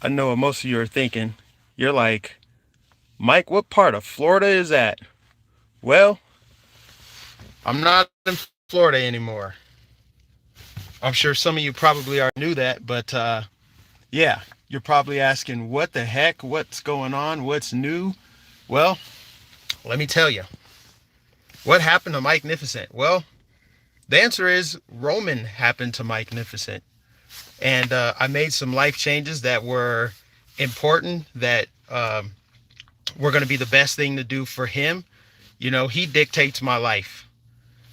I know what most of you are thinking. You're like, Mike, what part of Florida is that? Well, I'm not in Florida anymore. I'm sure some of you probably already knew that, but yeah, you're probably asking, what the heck? What's going on? What's new? Well, let me tell you. What happened to Mike Nificent? Well, the answer is Roman happened to Mike Nificent. And I made some life changes that were important, that were going to be the best thing to do for him. You know, he dictates my life.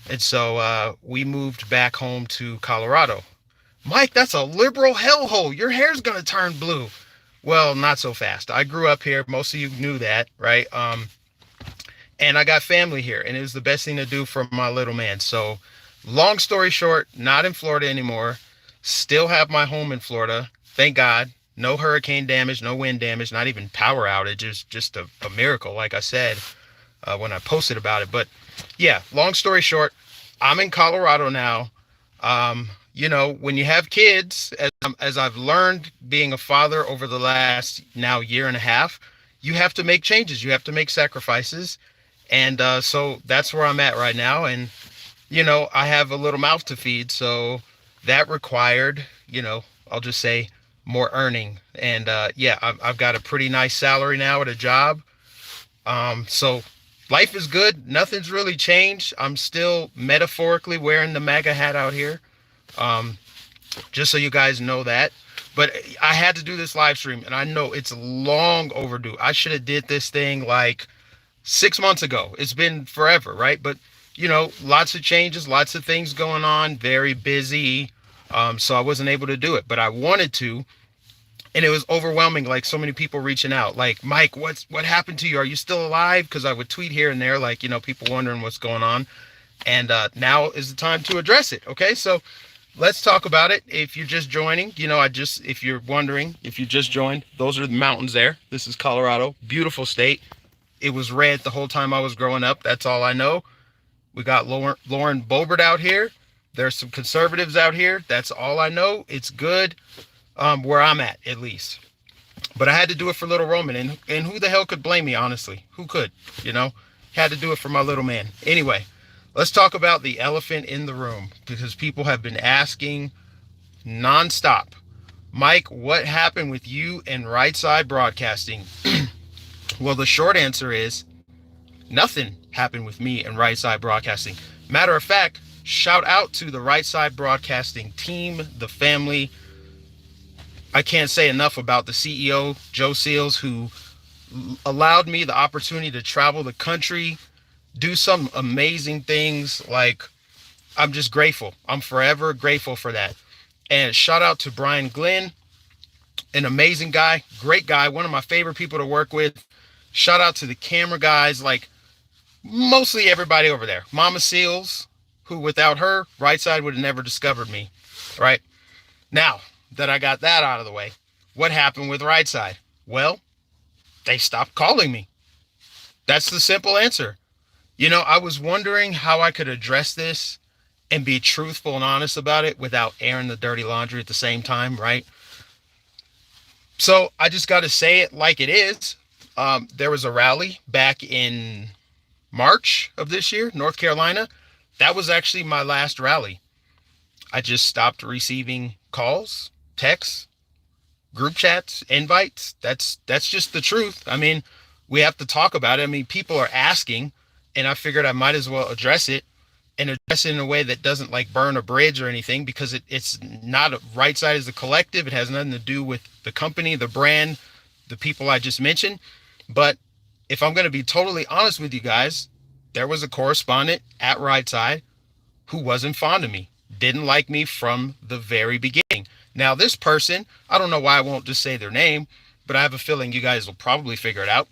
And so we moved back home to Colorado. Mike, that's a liberal hellhole. Your hair's going to turn blue. Well, not so fast. I grew up here. Most of you knew that, right? And I got family here, and it was the best thing to do for my little man. So, long story short, not in Florida anymore. Still have my home in Florida. Thank God. No hurricane damage, no wind damage, not even power outages. Just a miracle, like I said when I posted about it. But yeah, long story short, I'm in Colorado now. You know, when you have kids, as I've learned being a father over the last now year and a half, you have to make changes. You have to make sacrifices. And so that's where I'm at right now. And, you know, I have a little mouth to feed. So that required, you know, I'll just say more earning. And yeah, I've got a pretty nice salary now at a job. So life is good. Nothing's really changed. I'm still metaphorically wearing the MAGA hat out here. Um, just so you guys know that. But I had to do this live stream, and I know it's long overdue. I should have did this thing like 6 months ago. It's been forever, right? But you know, lots of changes, lots of things going on, very busy. So I wasn't able to do it, but I wanted to, and it was overwhelming. Like so many people reaching out, like Mike, what happened to you? Are you still alive? Because I would tweet here and there, like you know, people wondering what's going on, and now is the time to address it. Okay, so let's talk about it. If you're just joining, you know, if you're wondering, if you just joined, those are the mountains there. This is Colorado, beautiful state. It was red the whole time I was growing up. That's all I know. We got Lauren Boebert out here. There's some conservatives out here. That's all I know. It's good where I'm at least. But I had to do it for little Roman. And who the hell could blame me, honestly? Who could? You know? Had to do it for my little man. Anyway, let's talk about the elephant in the room because people have been asking nonstop. Mike, what happened with you and Right Side Broadcasting? Well, the short answer is nothing happened with me and Right Side Broadcasting. Matter of fact, shout out to the Right Side Broadcasting team, the family. I can't say enough about the CEO, Joe Seals, who allowed me the opportunity to travel the country, do some amazing things. Like, I'm just grateful. I'm forever grateful for that. And shout out to Brian Glenn, an amazing guy, great guy, one of my favorite people to work with. Shout out to the camera guys, like mostly everybody over there. Mama Seals, who without her, Right Side would have never discovered me. Right? Now that I got that out of the way, what happened with Right Side? Well, they stopped calling me. That's the simple answer. You know, I was wondering how I could address this and be truthful and honest about it without airing the dirty laundry at the same time, right? So I just got to say it like it is. There was a rally back in March of this year, North Carolina. That was actually my last rally. I just stopped receiving calls, texts, group chats, invites. That's just the truth. I mean, we have to talk about it. I mean, people are asking, and I figured I might as well address it and address it in a way that doesn't like burn a bridge or anything because it's not a Right Side as a collective. It has nothing to do with the company, the brand, the people I just mentioned. But if I'm going to be totally honest with you guys, there was a correspondent at Right Side who wasn't fond of me, didn't like me from the very beginning. Now, this person, I don't know why I won't just say their name, but I have a feeling you guys will probably figure it out.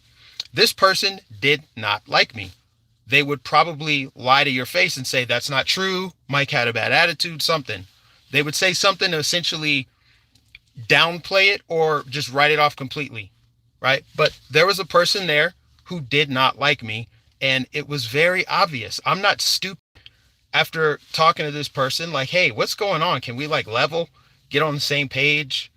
This person did not like me. They would probably lie to your face and say, that's not true. Mike had a bad attitude, something. They would say something to essentially downplay it or just write it off completely, right? But there was a person there who did not like me, and it was very obvious. I'm not stupid. After talking to this person, like, hey, what's going on? Can we like level, get on the same page?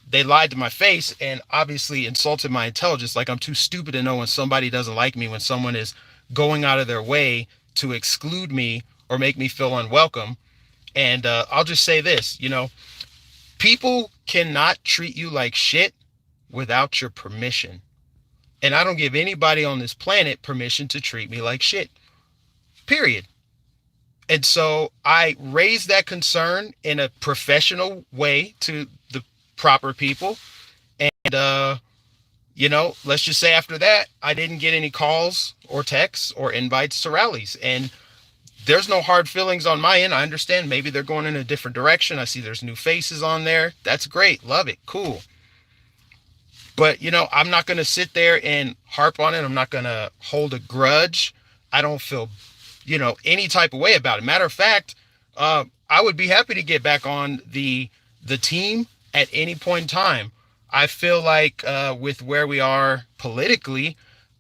they lied to my face and obviously insulted my intelligence. Like I'm too stupid to know when somebody doesn't like me, when someone is going out of their way to exclude me or make me feel unwelcome. And I'll just say this, people cannot treat you like shit without your permission. And I don't give anybody on this planet permission to treat me like shit. Period. And so I raised that concern in a professional way to the proper people. And, let's just say after that, I didn't get any calls or texts or invites to rallies. And there's no hard feelings on my end. I understand maybe they're going in a different direction. I see there's new faces on there. That's great. Love it. Cool. But, I'm not going to sit there and harp on it. I'm not going to hold a grudge. I don't feel, any type of way about it. Matter of fact, I would be happy to get back on the team at any point in time. I feel like with where we are politically,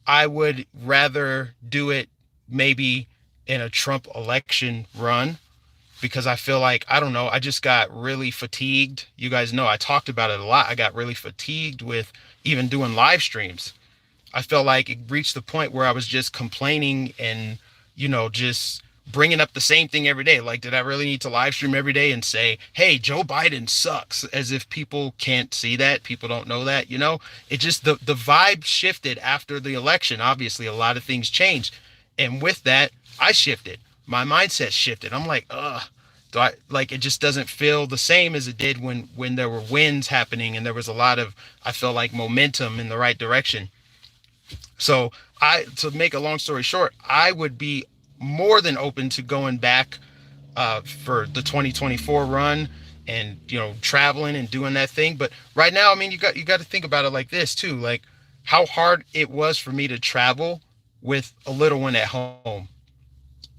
I would rather do it maybe in a Trump election run because I feel like, I don't know, I just got really fatigued. You guys know I talked about it a lot. I got really fatigued with even doing live streams. I felt like it reached the point where I was just complaining and, just bringing up the same thing every day. Like, did I really need to live stream every day and say, hey, Joe Biden sucks, as if people can't see that, people don't know that, It just, the vibe shifted after the election. Obviously, a lot of things changed. And with that, I shifted. My mindset shifted. I'm like, do I like it just doesn't feel the same as it did when there were wins happening and there was a lot of, I felt like, momentum in the right direction. So to make a long story short, I would be more than open to going back for the 2024 run and, traveling and doing that thing. But right now, I mean, you got to think about it like this too, like how hard it was for me to travel with a little one at home.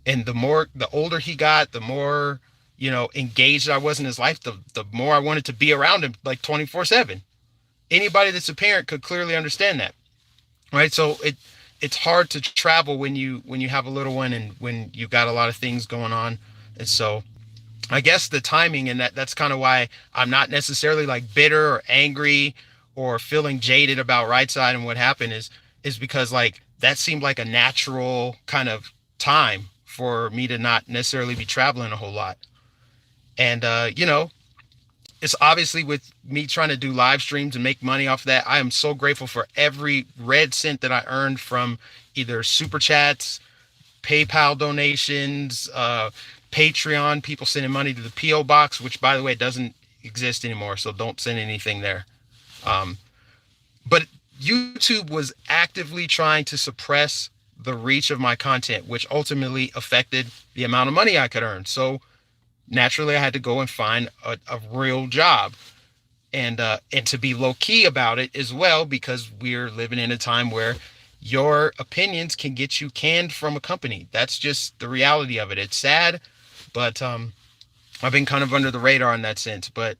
And the older he got, the more, engaged I was in his life, the more I wanted to be around him like 24/7. Anybody that's a parent could clearly understand that. Right. So it's hard to travel when you have a little one and when you got a lot of things going on. And so I guess the timing and that's kind of why I'm not necessarily like bitter or angry or feeling jaded about right side and what happened is because like that seemed like a natural kind of time for me to not necessarily be traveling a whole lot. And it's obviously with me trying to do live streams and make money off of that. I am so grateful for every red cent that I earned from either super chats, PayPal donations, Patreon, people sending money to the PO box, which by the way doesn't exist anymore. So don't send anything there. But YouTube was actively trying to suppress the reach of my content, which ultimately affected the amount of money I could earn. So naturally, I had to go and find a real job and to be low key about it as well, because we're living in a time where your opinions can get you canned from a company. That's just the reality of it. It's sad, but I've been kind of under the radar in that sense. But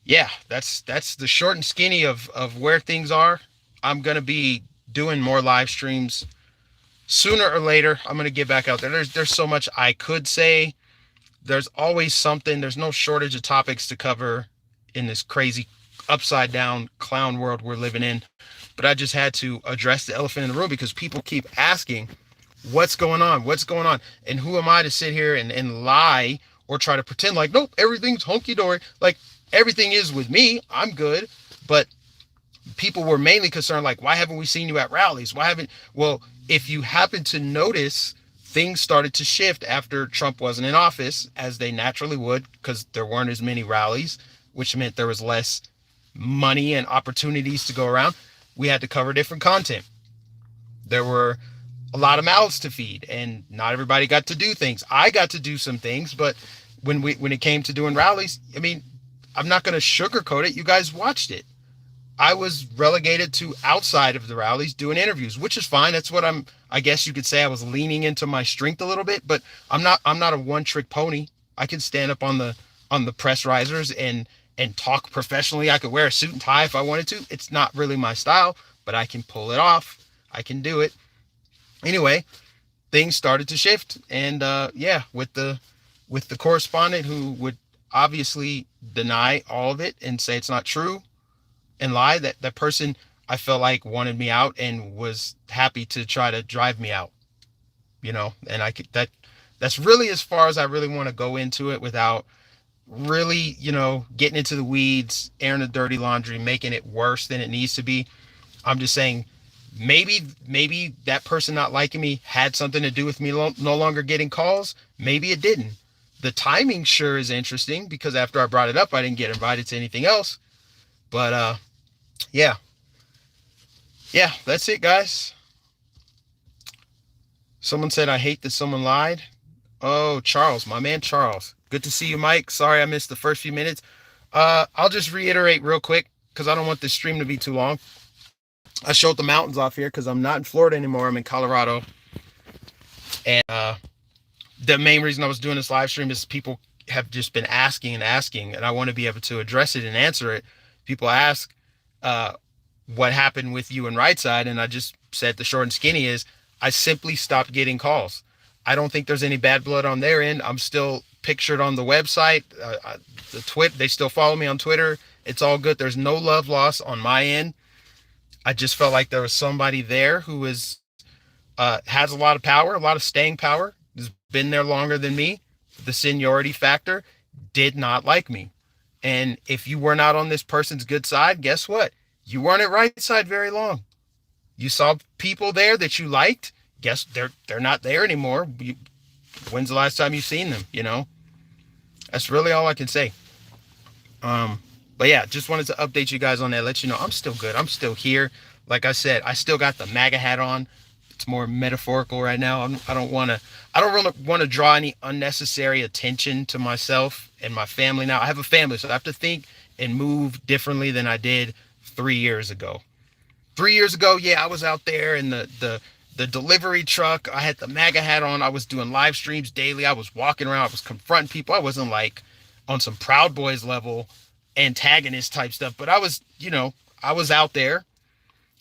yeah, that's the short and skinny of where things are. I'm gonna be doing more live streams sooner or later. I'm gonna get back out there. There's so much I could say. There's always something. There's no shortage of topics to cover in this crazy upside down clown world we're living in. But I just had to address the elephant in the room because people keep asking, what's going on? What's going on? And who am I to sit here and lie or try to pretend like, nope, everything's hunky dory. Like everything is with me. I'm good. But people were mainly concerned, like, why haven't we seen you at rallies? Well, if you happen to notice, things started to shift after Trump wasn't in office, as they naturally would, because there weren't as many rallies, which meant there was less money and opportunities to go around. We had to cover different content. There were a lot of mouths to feed, and not everybody got to do things. I got to do some things, but when it came to doing rallies, I mean, I'm not going to sugarcoat it. You guys watched it. I was relegated to outside of the rallies doing interviews, which is fine. That's what I guess you could say I was leaning into my strength a little bit, but I'm not a one trick pony. I can stand up on the press risers and talk professionally. I could wear a suit and tie if I wanted to. It's not really my style, but I can pull it off. I can do it. Anyway, things started to shift. And yeah, with the correspondent who would obviously deny all of it and say it's not true and lie. That person, I felt like, wanted me out and was happy to try to drive me out, and I could, that's really as far as I really want to go into it without really, getting into the weeds, airing the dirty laundry, making it worse than it needs to be. I'm just saying maybe that person not liking me had something to do with me no longer getting calls. Maybe it didn't. The timing sure is interesting because after I brought it up, I didn't get invited to anything else. But yeah, yeah, that's it, guys. Someone said I hate that someone lied. Oh, Charles, my man Charles. Good to see you, Mike. Sorry I missed the first few minutes. I'll just reiterate real quick because I don't want this stream to be too long. I showed the mountains off here because I'm not in Florida anymore. I'm in Colorado. And the main reason I was doing this live stream is people have just been asking and asking, and I want to be able to address it and answer it. People ask, what happened with you and Right Side? And I just said the short and skinny is I simply stopped getting calls. I don't think there's any bad blood on their end. I'm still pictured on the website. They still follow me on Twitter. It's all good. There's no love lost on my end. I just felt like there was somebody there who has a lot of power, a lot of staying power, has been there longer than me. The seniority factor did not like me. And if you were not on this person's good side, guess what? You weren't at Right Side very long. You saw people there that you liked. Guess they're not there anymore. When's the last time you've seen them? That's really all I can say. But yeah, just wanted to update you guys on that. Let you know I'm still good. I'm still here. Like I said, I still got the MAGA hat on. It's more metaphorical right now. I don't really want to draw any unnecessary attention to myself and my family now. I have a family, so I have to think and move differently than I did 3 years ago. 3 years ago, yeah, I was out there in the delivery truck. I had the MAGA hat on. I was doing live streams daily. I was walking around. I was confronting people. I wasn't like on some Proud Boys level antagonist type stuff, but I was, I was out there,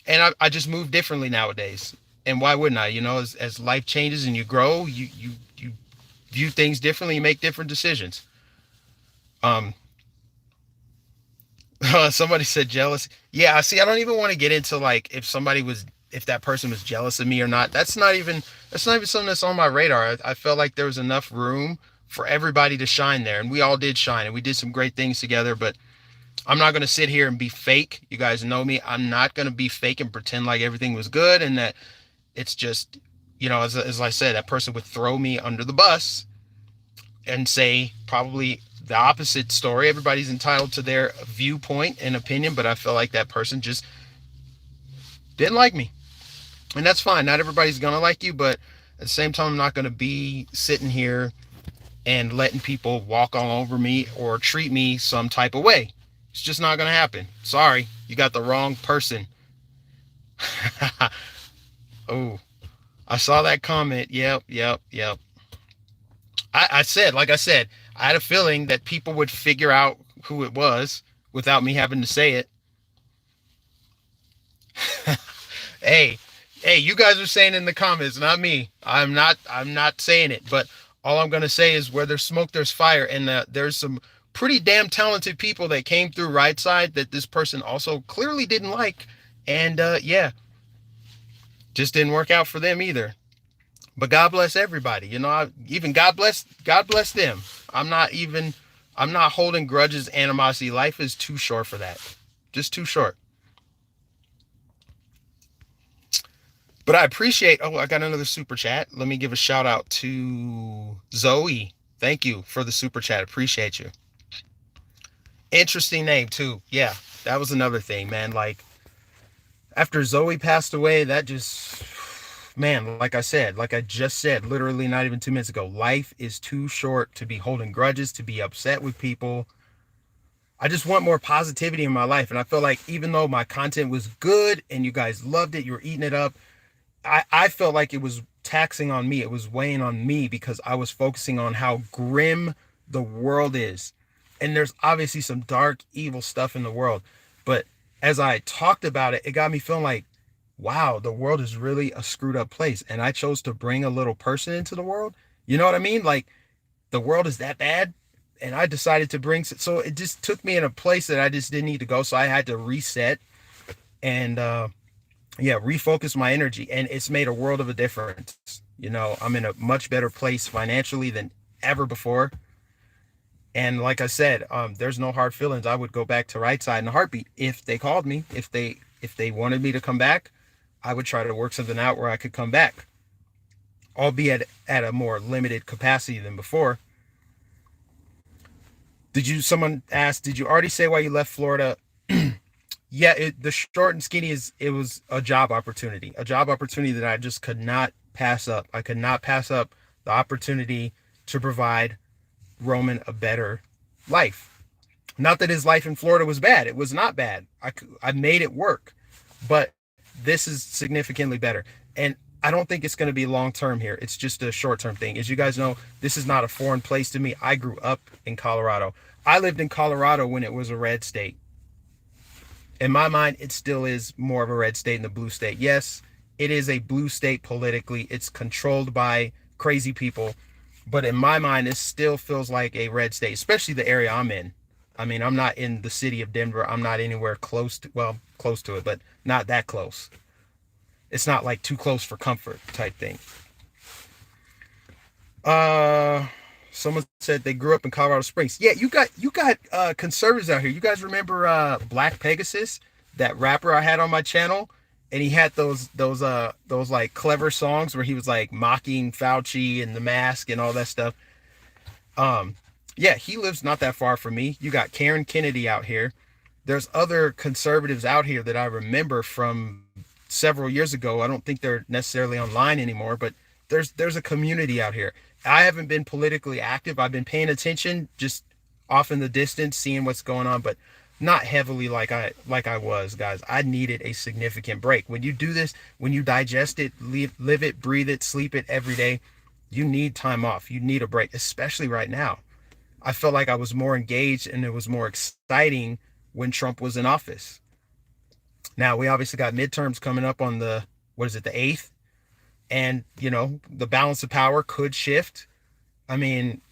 and I just move differently nowadays. And why wouldn't I? As life changes and you grow, you view things differently. You make different decisions. Somebody said jealous. Yeah, see, I don't even want to get into like if that person was jealous of me or not. That's not even something that's on my radar. I felt like there was enough room for everybody to shine there, and we all did shine, and we did some great things together. But I'm not going to sit here and be fake. You guys know me. I'm not going to be fake and pretend like everything was good and that it's just, as I said, that person would throw me under the bus and say probably the opposite story. Everybody's entitled to their viewpoint and opinion, but I feel like that person just didn't like me. And that's fine. Not everybody's going to like you, but at the same time, I'm not going to be sitting here and letting people walk all over me or treat me some type of way. It's just not going to happen. Sorry, you got the wrong person. Oh, I saw that comment. Yep. I said, like I said, I had a feeling that people would figure out who it was without me having to say it. Hey, you guys are saying in the comments, not me. I'm not saying it, but all I'm going to say is where there's smoke, there's fire. And there's some pretty damn talented people that came through Right Side that this person also clearly didn't like. And yeah, just didn't work out for them either. But God bless everybody. Even God bless them. I'm not holding grudges, animosity. Life is too short for that. Just too short. But I appreciate, I got another super chat. Let me give a shout out to Zoe. Thank you for the super chat. Appreciate you. Interesting name too. Yeah, that was another thing, man. Like after Zoe passed away, that just, man, like I just said, literally not even 2 minutes ago, life is too short to be holding grudges, to be upset with people. I just want more positivity in my life. And I feel like even though my content was good and you guys loved it, you were eating it up, I felt like it was taxing on me. It was weighing on me because I was focusing on how grim the world is. And there's obviously some dark, evil stuff in the world. But as I talked about it, it got me feeling like, wow, the world is really a screwed up place. And I chose to bring a little person into the world. You know what I mean? Like the world is that bad. and I decided to bring, so it just took me in a place that I just didn't need to go. So I had to reset and, yeah, refocus my energy. And it's made a world of a difference. You know, I'm in a much better place financially than ever before. And like I said, there's no hard feelings. I would go back to right side in a heartbeat if they called me. If they wanted me to come back, I would try to work something out where I could come back, albeit at a more limited capacity than before. Someone asked, did you already say why you left Florida? Yeah, the short and skinny is it was a job opportunity that I just could not pass up. I could not pass up the opportunity to provide Roman a better life. Not that his life in Florida was bad. It was not bad. I made it work. But this is significantly better. And I don't think it's going to be long term here. It's just a short term thing. As you guys know, this is not a foreign place to me. I grew up in Colorado. I lived in Colorado when it was a red state. In my mind, it still is more of a red state than a blue state. Yes, it is a blue state politically. It's controlled by crazy people. But in my mind, it still feels like a red state, especially the area I'm in. I mean, I'm not in the city of Denver. I'm not anywhere close to, well, close to it, but not that close. It's not like too close for comfort type thing. Uh, Someone said they grew up in Colorado Springs. Yeah, you got conservatives out here. You guys remember Black Pegasus, that rapper I had on my channel? And he had those like clever songs where he was like mocking Fauci and the mask and all that stuff. Um, yeah, he lives not that far from me. You got Karen Kennedy out here. There's other conservatives out here that I remember from several years ago. I don't think they're necessarily online anymore, but there's a community out here. I haven't been politically active. I've been paying attention just off in the distance, seeing what's going on, but not heavily like I was, guys. I needed a significant break. When you do this, when you digest it, live it, breathe it, sleep it every day, you need time off. You need a break, especially right now. I felt like I was more engaged and it was more exciting when Trump was in office. Now, we obviously got midterms coming up on the, what is it, the 8th? And, you know, the balance of power could shift. I mean,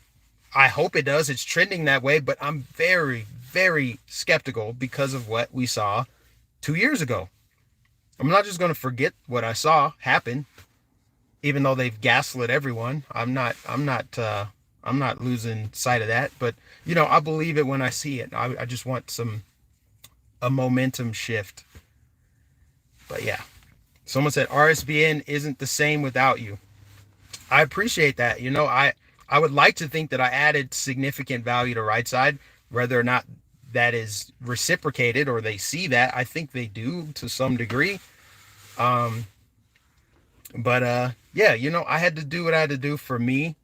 I hope it does. It's trending that way, but I'm very, very skeptical because of what we saw 2 years ago. I'm not just going to forget what I saw happen, even though they've gaslit everyone. I'm not losing sight of that. But, you know, I believe it when I see it. I just want a momentum shift. But yeah, someone said RSBN isn't the same without you. I appreciate that. You know, I would like to think that I added significant value to Right Side, whether or not that is reciprocated or they see that. I think they do to some degree. Um, but yeah, you know, I had to do what I had to do for me.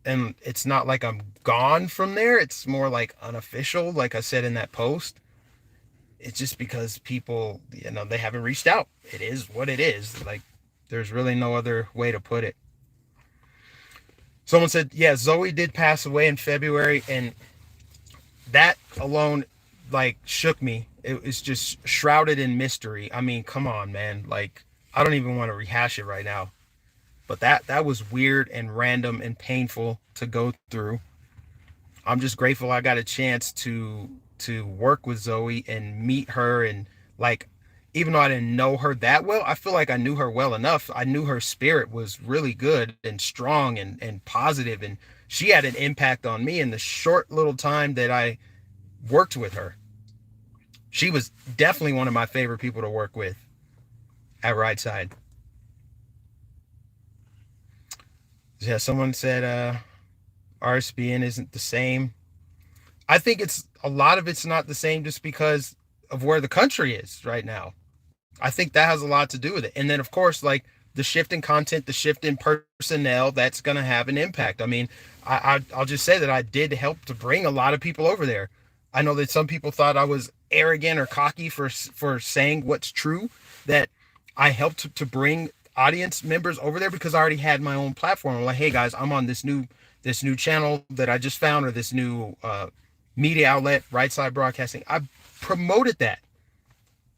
And it's not like I'm gone from there. It's more like unofficial, like I said in that post. It's just because people, you know, they haven't reached out. It is what it is. Like, there's really no other way to put it. Someone said, yeah, Zoe did pass away in February, and that alone, like, shook me. It was just shrouded in mystery. I mean, come on, man. Like, I don't even want to rehash it right now. But that was weird and random and painful to go through. I'm just grateful I got a chance to work with Zoe and meet her, and like, even though I didn't know her that well, I feel like I knew her well enough. I knew her spirit was really good and strong and positive, and she had an impact on me in the short little time that I worked with her. She was definitely one of my favorite people to work with at Right Side. Yeah, someone said RSBN isn't the same. I think it's a lot of it's not the same just because of where the country is right now. I think that has a lot to do with it. And then, of course, like the shift in content, the shift in personnel, that's going to have an impact. I mean, I'll just say that I did help to bring a lot of people over there. I know that some people thought I was arrogant or cocky for saying what's true, that I helped to bring audience members over there because I already had my own platform. I'm like, hey guys, I'm on this new channel that I just found, or this new media outlet, Right Side Broadcasting. I promoted that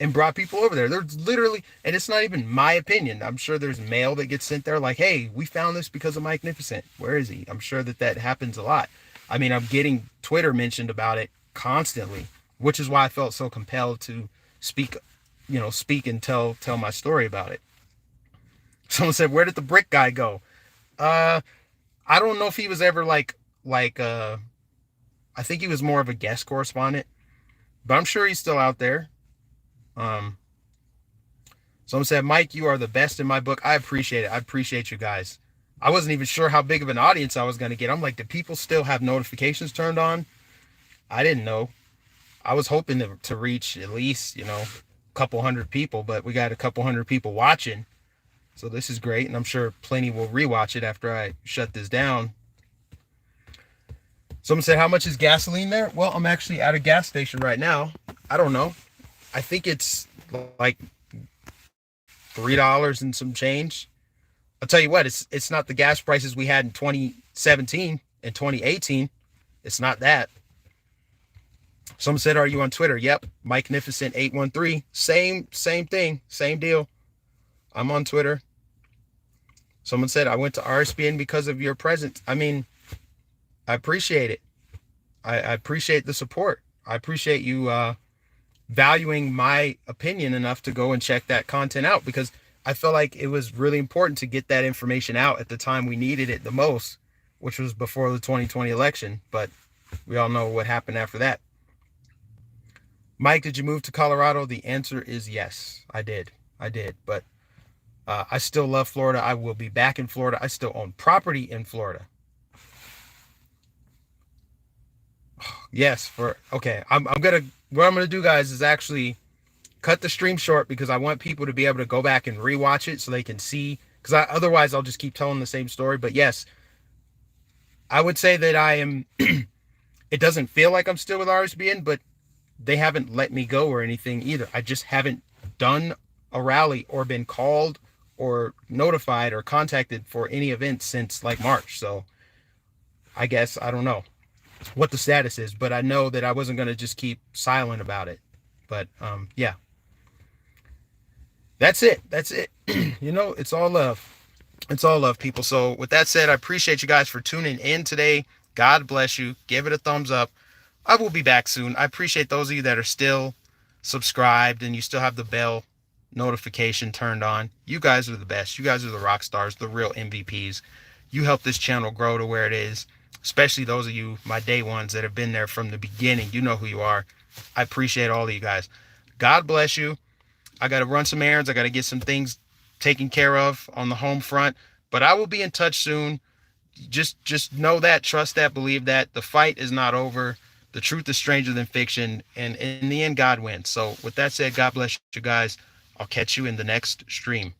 and brought people over there. There's literally, and it's not even my opinion. I'm sure there's mail that gets sent there like, hey, we found this because of Mike Nificent. Where is he? I'm sure that happens a lot. I mean, I'm getting Twitter mentioned about it constantly, which is why I felt so compelled to speak, speak and tell my story about it. Someone said, "Where did the brick guy go?" Uh, I don't know if he was ever like I think he was more of a guest correspondent, but I'm sure he's still out there. Um, Someone said, "Mike, you are the best in my book." I appreciate it. I appreciate you guys. I wasn't even sure how big of an audience I was going to get. I'm like, do people still have notifications turned on? I didn't know. I was hoping to reach at least, a couple hundred people, but we got a couple hundred people watching. So this is great. And I'm sure plenty will rewatch it after I shut this down. Someone said, "How much is gasoline there?" Well, I'm actually at a gas station right now. I don't know. I think it's like $3 and some change. I'll tell you what, it's not the gas prices we had in 2017 and 2018. It's not that. Someone said, "Are you on Twitter?" Yep, Mike Nificent 813. Same thing, same deal. I'm on Twitter. Someone said, "I went to RSBN because of your presence." I mean, I appreciate it. I appreciate the support. I appreciate you valuing my opinion enough to go and check that content out, because I felt like it was really important to get that information out at the time we needed it the most, which was before the 2020 election. But we all know what happened after that. Mike, did you move to Colorado? The answer is yes, I did. I did. But I still love Florida. I will be back in Florida. I still own property in Florida. Yes, okay. What I'm gonna do, guys, is actually cut the stream short, because I want people to be able to go back and rewatch it so they can see. Because otherwise, I'll just keep telling the same story. But yes, I would say that I am. It doesn't feel like I'm still with RSBN, but they haven't let me go or anything either. I just haven't done a rally or been called or notified or contacted for any events since like March. So I guess I don't know what the status is, but I know that I wasn't going to just keep silent about it. But yeah, that's it. That's it. It's all love. It's all love, people. So with that said, I appreciate you guys for tuning in today. God bless you. Give it a thumbs up. I will be back soon. I appreciate those of you that are still subscribed and you still have the bell notification turned on. You guys are the best. You guys are the rock stars, the real MVPs. You help this channel grow to where it is, especially those of you, my day ones that have been there from the beginning. You know who you are. I appreciate all of you guys. God bless you. I got to run some errands. I got to get some things taken care of on the home front, but I will be in touch soon. Just know that, trust that, believe that. The fight is not over. The truth is stranger than fiction, and in the end, God wins. So with that said, God bless you guys. I'll catch you in the next stream.